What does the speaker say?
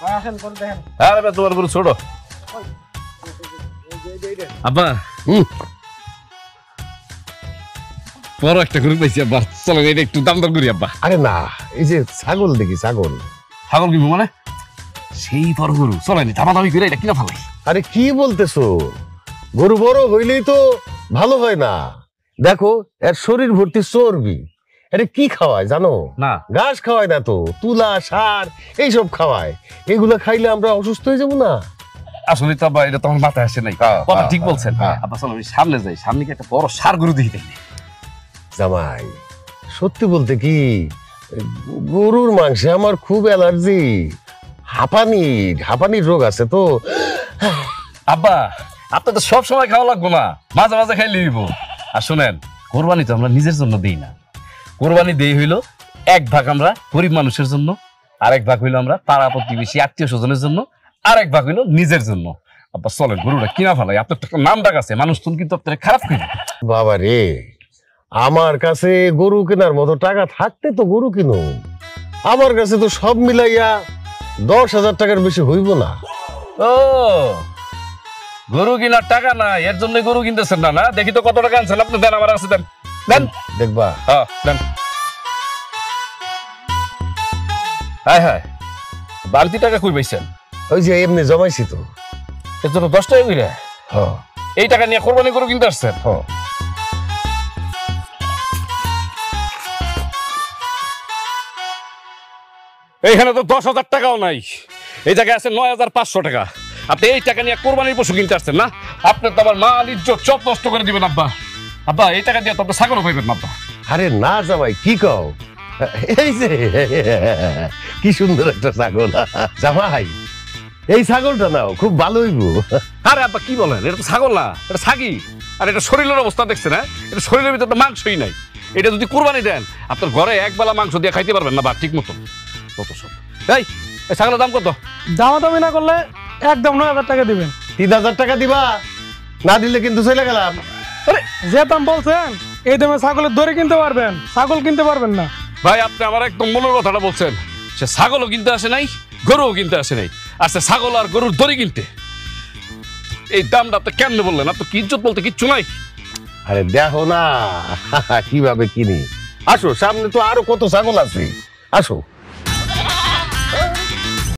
আসেন করে দেখেন। আরে বে তোমার গরু ছোট আব্বা বড় একটা গরু পাইছি আব্বা, চলো এটা একটু দাম দর করি আব্বা। আরে না, এই যে ছাগল দেখি, ছাগল। ছাগল কিনবো মানে? সেই বড় গরু, চলেনি দামাদামি করে এটা কিনা ফেলাই। আরে কি বলতেছো, গরু বড় হইলেই তো ভালো হয় না। দেখো এর শরীর ভর্তি চর্বি, আরে কি খাওয়ায় জানো? না ঘাস খাওয়ায় না তো, তুলা সার এইসব খাওয়ায়। এগুলো খাইলে আমরা অসুস্থ হয়ে যাবো না? আসলে তো আব্বা এটা তোমার মাথায় আসে নাই, কথা ঠিক বলছেন। আব্বা চলো আমি সামনে যাই, সামনে কি একটা বড় সার গরু দেখি দেখি। জামাই সত্যি বলতে কি, গরুর মাংসে আমার খুব অ্যালার্জি, হাঁপানির রোগ আছে তো। আব্বা আপনার তো সব সময় খাওয়া লাগবো না, মাঝে মাঝে খাইলে হইব। আর শোনেন, কোরবানি তো আমরা নিজের জন্য দিই না, কোরবানি দেই হইলো এক ভাগ আমরা গরিব মানুষের জন্য, আরেক ভাগ হইলো আমরা পাড়া প্রতিবেশী আত্মীয় স্বজনের জন্য, আরেক ভাগ হইলো নিজের জন্য। আব্বা চলেন গরুটা কিনা ফেলাই, আপনার তো নাম ডাক আছে, মানুষ তুমি কিন্তু আপনার খারাপ করি। বাবা রে, আমার কাছে গরু কেনার মতো টাকা থাকতে তো গরু কিনো, আমার কাছে তো সব মিলাইয়া 10,000 টাকার বেশি হইব না। ও গরু কিনার টাকা না, এর জন্য গরু কিনতেছেন না? না দেখি তো কত টাকা আনছেন আপনি, দেন আমার কাছে দেন, দেন দেখবা। হ্যাঁ দেন। হ্যাঁ হ্যাঁ, বাড়তি টাকা কই পাইছেন? ওই যে এমনি জমাইছি তো। এর জন্য 10 টাকা কইরা হ্যাঁ এই টাকা নিয়ে কোরবানি গরু কিনতে আসছেন? হ্যাঁ। এইখানে তো 10,000 টাকাও নাই, এই জায়গায় আছে 9,500 টাকা। আপনি এই টাকা নিয়ে কোরবানির পশু কিনতে আসছেন না? আপনি তো আমার মাল ইজ্জত সব নষ্ট করে দিবেন আব্বা। আব্বা এই টাকা দিয়ে তো আপনি ছাগলও পাইবেন না আব্বা। আরে না জামাই, কি কও? এই যে কি সুন্দর একটা ছাগল জামাই, এই ছাগলটা নাও, খুব ভালো হইব। আরে আব্বা কি বলেন, এটা তো ছাগল না, এটা ছাগি। আর এটা শরীরের অবস্থা দেখছেন? হ্যাঁ, এটা শরীরের ভিতরে তো মাংসই নাই। এটা যদি কোরবানি দেন আপনার ঘরে একবেলা মাংস দিয়ে খাইতে পারবেন না বা ঠিক মতো। কত সব এই ছাগলের দাম কত? দামাদামি না করলে একদম 9,000 টাকা দিবেন। 3,000 টাকা দিবা, না দিলে কিন্তু চলে গেলাম। আরে যে দাম বলছেন এই দামে ছাগলের দড়ি কিনতে পারবেন, ছাগল কিনতে পারবেন না। ভাই আপনি আমার একদম মনের কথাটা বলছেন। সে ছাগলও কিনতে আসে নাই, গরুও কিনতে আসে নাই, আসছে ছাগল আর গরুর দড়ি কিনতে। এই দামটা আপনি কেমনে বললেন? আপনার কি ইজ্জত বলতে কিচ্ছু নাই? আরে দেখো না কিভাবে কিনি। আসো, সামনে তো আরো কত ছাগল আছে, আসো।